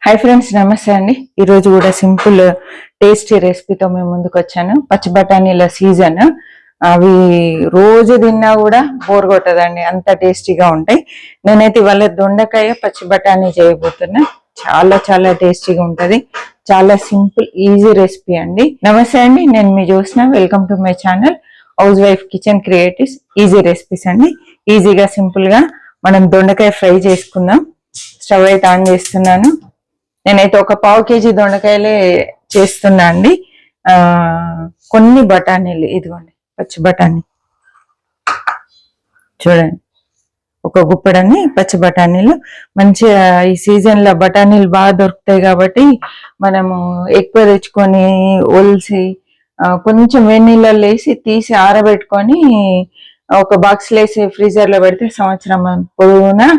Hi friends, నమస్తే అండి. ఈరోజు కూడా సింపుల్ టేస్టీ రెసిపీతో మేము ముందుకు వచ్చాను. పచ్చి బఠానీల సీజన్, అవి రోజు తిన్నా కూడా బోర్ కొట్టదండి, అంత టేస్టీగా ఉంటాయి. నేనైతే ఇవాళ దొండకాయ పచ్చి బఠానీ చేయబోతున్నా. చాలా చాలా టేస్టీగా ఉంటది. చాలా సింపుల్ ఈజీ రెసిపీ అండి. నమస్తే అండి, నేను మీ చూసిన welcome to my channel house wife kitchen creatives. Easy recipes అండి. ఈజీగా సింపుల్ గా మనం దొండకాయ ఫ్రై చేసుకుందాం. స్టవ్ అయితే ఆన్ చేస్తున్నాను. నేనైతే ఒక పావు కేజీ దొండకాయలే చేస్తున్నా అండి. కొన్ని బఠానీలు, ఇదిగోండి పచ్చి బఠానీ చూడండి, ఒక గుప్పడని పచ్చి బఠానీలు. మంచిగా ఈ సీజన్ లో బఠానీలు బాగా దొరుకుతాయి కాబట్టి మనము ఎక్కువ తెచ్చుకొని ఒలిసి కొంచెం వేడినీళ్ళలో వేసి తీసి ఆరబెట్టుకొని ఒక బాక్స్ లో వేసి ఫ్రీజర్ లో పెడితే సంవత్సరం పొడవునా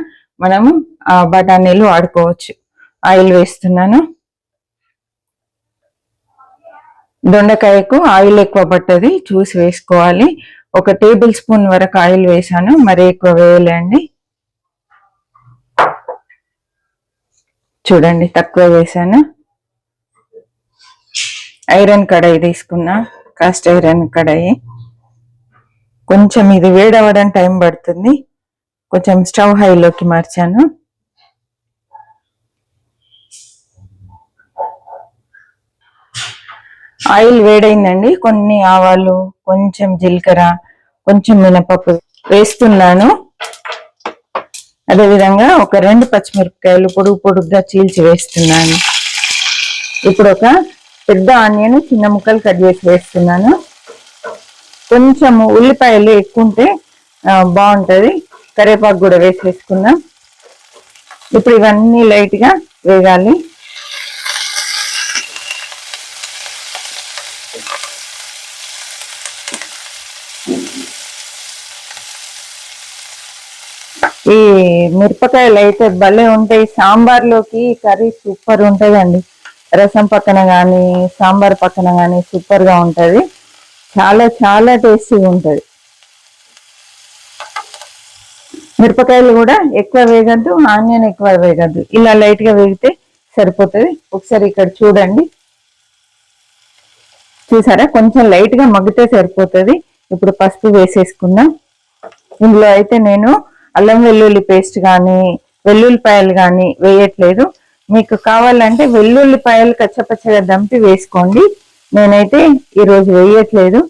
మనము ఆ బఠానీలు వాడుకోవచ్చు. ఆయిల్ వేస్తున్నాను. దొండకాయకు ఆయిల్ ఎక్కువ పట్టది, చూసి వేసుకోవాలి. 1 టేబుల్ స్పూన్ వరకు ఆయిల్ వేసాను, మరీ ఎక్కువ వేయలేండి. చూడండి, తక్కువ వేసాను. ఐరన్ కడాయి తీసుకున్నా, కాస్ట్ ఐరన్ కడాయి. కొంచెం ఇది వేడవడం టైం పడుతుంది. కొంచెం స్టవ్ హైలోకి మార్చాను. ఆయిల్ వేడైందండి. కొన్ని ఆవాలు, కొంచెం జీలకర్ర, కొంచెం మినపప్పు వేస్తున్నాను. అదేవిధంగా ఒక 2 పచ్చిమిరపకాయలు పొడుగ్గా చీల్చి వేస్తున్నాను. ఇప్పుడు ఒక పెద్ద ఆనియన్ చిన్న ముక్కలు కట్ చేసి వేస్తున్నాను. కొంచెం ఉల్లిపాయలు ఎక్కువ ఉంటే బాగుంటది. కరివేపాకు కూడా వేసేసుకుందాం. ఇప్పుడు ఇవన్నీ లైట్ గా వేగాలి. ఈ మిరపకాయలు అయితే భలే ఉంటాయి. సాంబార్లోకి కర్రీ సూపర్ ఉంటుందండి. రసం పక్కన కానీ సాంబార్ పక్కన కానీ సూపర్ గా ఉంటది. చాలా చాలా టేస్టీగా ఉంటది. మిరపకాయలు కూడా ఎక్కువ వేగద్దు, ఆనియన్ ఎక్కువ వేగద్దు. ఇలా లైట్ గా వేగితే సరిపోతుంది. ఒకసారి ఇక్కడ చూడండి, చూసారా, కొంచెం లైట్ గా మగ్గితే సరిపోతుంది. ఇప్పుడు పసుపు వేసేసుకుందాం. ఇందులో అయితే నేను అల్లం వెల్లుల్లి పేస్ట్ కానీ వెల్లుల్లిపాయలు కానీ వేయట్లేదు. మీకు కావాలంటే వెల్లుల్లిపాయలు కచ్చపచ్చగా దంపి వేసుకోండి. నేనైతే ఈరోజు వేయట్లేదు.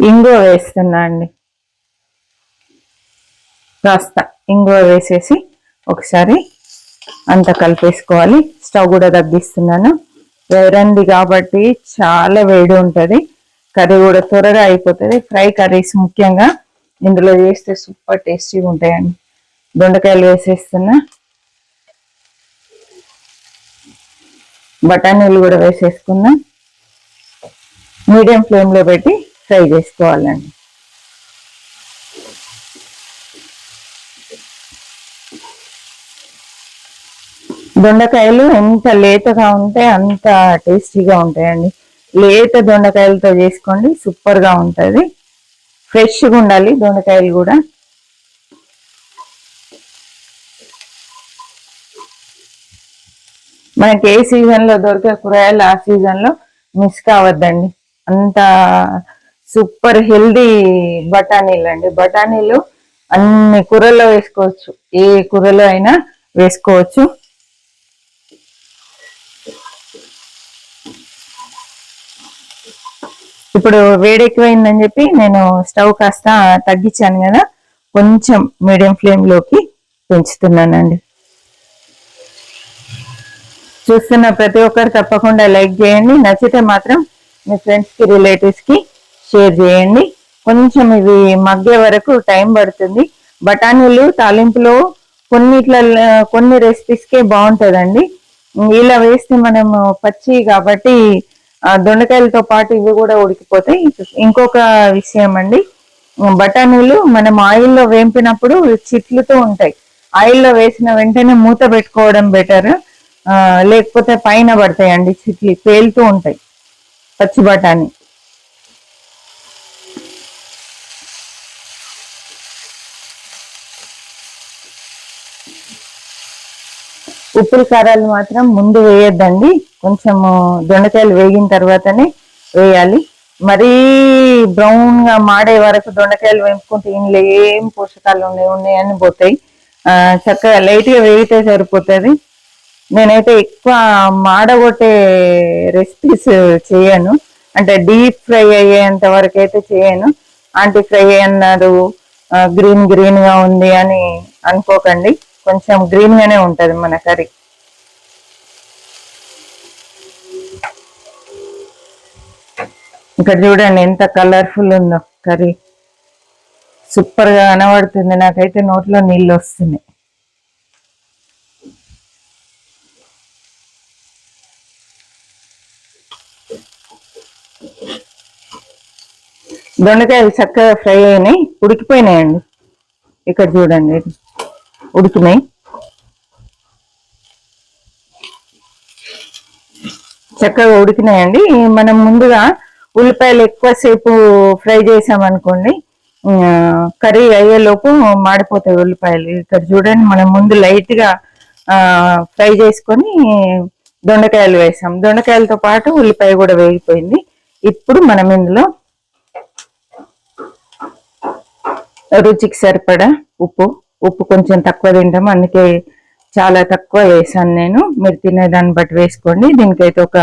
ఇంగువ వేస్తున్నా అండి. కాస్త ఇంగువ వేసేసి ఒకసారి అంతా కలిపేసుకోవాలి. స్టవ్ కూడా తగ్గిస్తున్నాను. వేరంది కాబట్టి చాలా వేడి ఉంటుంది. కర్రీ కూడా త్వరగా అయిపోతుంది. ఫ్రై కర్రీస్ ముఖ్యంగా ఇందులో చేస్తే సూపర్ టేస్టీగా ఉంటాయండి. దొండకాయలు వేసేస్తున్నా. బఠానీలు కూడా వేసేసుకున్నా. మీడియం ఫ్లేమ్లో పెట్టి ఫ్రై చేసుకోవాలండి. దొండకాయలు ఎంత లేతగా ఉంటే అంత టేస్టీగా ఉంటాయండి. లేత దొండకాయలతో చేసుకోండి, సూపర్ గా ఉంటది. ఫ్రెష్గా ఉండాలి దొండకాయలు కూడా. మనకి ఏ సీజన్ లో దొరికే కూరగాయలు ఆ సీజన్ లో మిస్ కావద్దండి. అంత సూపర్ హెల్దీ బఠానీలు అండి. బఠానీలు అన్ని కూరల్లో వేసుకోవచ్చు, ఏ కూరలో అయినా వేసుకోవచ్చు. ఇప్పుడు వేడెక్కువైందని చెప్పి నేను స్టవ్ కాస్త తగ్గించాను కదా, కొంచెం మీడియం ఫ్లేమ్ లోకి పెంచుతున్నానండి. చూస్తున్న ప్రతి ఒక్కరు తప్పకుండా లైక్ చేయండి. నచ్చితే మాత్రం మీ ఫ్రెండ్స్ కి రిలేటివ్స్ కి షేర్ చేయండి. కొంచెం ఇవి మగ్గే వరకు టైం పడుతుంది. బఠానీలు తాలింపులో కొన్ని రెసిపీస్ కే బాగుంటుందండి. ఇలా వేస్తే మనము పచ్చి కాబట్టి దొండకాయలతో పాటు ఇవి కూడా ఉడికిపోతాయి. ఇంకొక విషయం అండి, బఠానీలు మనం ఆయిల్లో వేంపినప్పుడు చిట్లుతూ ఉంటాయి. ఆయిల్లో వేసిన వెంటనే మూత పెట్టుకోవడం బెటర్, లేకపోతే పైన పడతాయండి చిట్లు, పేలుతూ ఉంటాయి పచ్చి బఠానీ. ఉప్పులు కారాలు మాత్రం ముందు వేయొద్దండి, కొంచెము దొండకాయలు వేగిన తర్వాతనే వేయాలి. మరీ బ్రౌన్ గా మాడే వరకు దొండకాయలు వేపుకుంటే ఇందులో ఏం పోషకాలు ఉన్నాయని పోతాయి. చక్కగా లైట్ గా వేగితే సరిపోతుంది. నేనైతే ఎక్కువ మాడగొట్టే రెసిపీస్ చేయను, అంటే డీప్ ఫ్రై అయ్యేంత వరకు అయితే చేయను. ఆంటీ ఫ్రై అన్నారు, గ్రీన్ గ్రీన్ గా ఉంది అని అనుకోకండి, కొంచెం గ్రీన్ గానే ఉంటది మన కర్రీ. ఇక్కడ చూడండి ఎంత కలర్ఫుల్ ఉందో కర్రీ, సూపర్ గా కనబడుతుంది. నాకైతే నోట్లో నీళ్ళు వస్తున్నాయి. దొండకాయలు చక్కగా ఫ్రై అయినాయి, ఉడికిపోయినాయండి. ఇక్కడ చూడండి ఉడికినాయి, చక్కగా ఉడికినాయండి. మనం ముందుగా ఉల్లిపాయలు ఎక్కువసేపు ఫ్రై చేసామనుకోండి, కర్రీ అయ్యేలోపు మాడిపోతాయి ఉల్లిపాయలు. ఇక్కడ చూడండి మనం ముందు లైట్ గా ఫ్రై చేసుకొని దొండకాయలు వేసాం, దొండకాయలతో పాటు ఉల్లిపాయ కూడా వేగిపోయింది. ఇప్పుడు మనం ఇందులో రుచికి సరిపడా ఉప్పు కొంచెం తక్కువ తింటాం, అందుకే చాలా తక్కువ వేసాను నేను. మీరు తినేదాన్ని బట్టి వేసుకోండి. దీనికైతే ఒక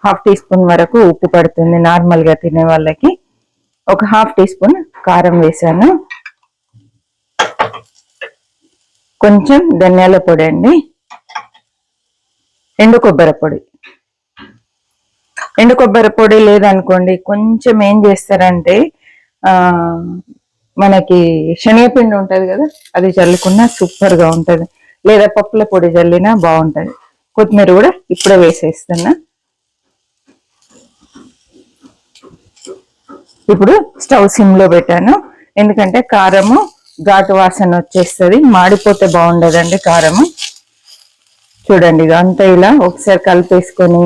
1/2 టీ స్పూన్ వరకు ఉప్పు పడుతుంది నార్మల్ గా తినే వాళ్ళకి. ఒక 1/2 టీ స్పూన్ కారం వేసాను, కొంచెం ధనియాల పొడి అండి, ఎండు కొబ్బరి పొడి లేదనుకోండి, కొంచెం ఏం చేస్తారంటే మనకి శనగపిండి ఉంటది కదా, అది చల్లుకున్నా సూపర్ గా ఉంటది, లేదా పప్పుల పొడి చల్లినా బాగుంటది. కొత్తిమీర కూడా ఇప్పుడే వేసేస్తున్నా. ఇప్పుడు స్టవ్ సిమ్ లో పెట్టాను, ఎందుకంటే కారము ఘాటు వాసన వచ్చేస్తుంది, మాడిపోతే బాగుండదండి కారము. చూడండి అంతా ఇలా ఒకసారి కలిపేసుకొని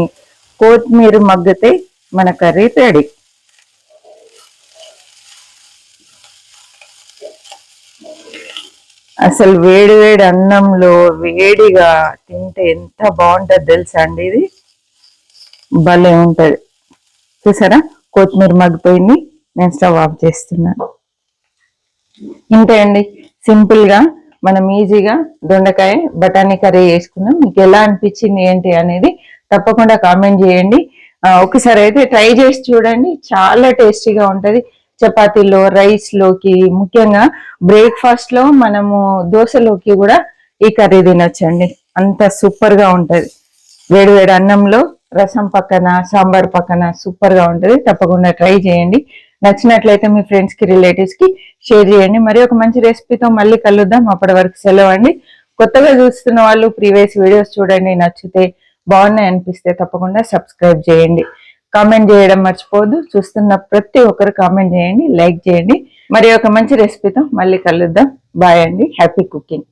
కొత్తిమీర మగ్గితే మన కర్రీ రెడీ. అసలు వేడి వేడి అన్నంలో వేడిగా తింటే ఎంత బాగుంటది తెలుసా అండి, ఇది భలే ఉంటది. చూసారా కొత్తిమీర మగ్గిపోయింది, నేను స్టవ్ ఆఫ్ చేస్తున్నాను. ఇంతే అండి, సింపుల్ గా మనం ఈజీగా దొండకాయ బఠానీ కర్రీ చేసుకున్నాం. మీకు ఎలా అనిపించింది ఏంటి అనేది తప్పకుండా కామెంట్ చేయండి. ఒకసారి అయితే ట్రై చేసి చూడండి, చాలా టేస్టీగా ఉంటది. చపాతీలో, రైస్ లోకి, ముఖ్యంగా బ్రేక్ఫాస్ట్ లో, మనము దోశలోకి కూడా ఈ కర్రీ తినొచ్చండి, అంత సూపర్ గా ఉంటది. వేడి వేడి అన్నంలో రసం పక్కన, సాంబార్ పక్కన సూపర్ గా ఉంటది. తప్పకుండా ట్రై చేయండి. నచ్చినట్లయితే మీ ఫ్రెండ్స్ కి, రిలేటివ్స్ కి షేర్ చేయండి. మరి ఒక మంచి రెసిపీతో మళ్ళీ కలుద్దాం. అప్పటి వరకు సెలవు అండి. కొత్తగా చూస్తున్న వాళ్ళు ప్రీవియస్ వీడియోస్ చూడండి, నచ్చితే బాగున్నాయి అనిపిస్తే తప్పకుండా సబ్స్క్రైబ్ చేయండి. కామెంట్ చేయడం మర్చిపోవద్దు. చూస్తున్న ప్రతి ఒక్కరు కామెంట్ చేయండి, లైక్ చేయండి. మరి ఒక మంచి రెసిపీతో మళ్ళీ కలుద్దాం. బాయ్ అండి, హ్యాపీ కుకింగ్.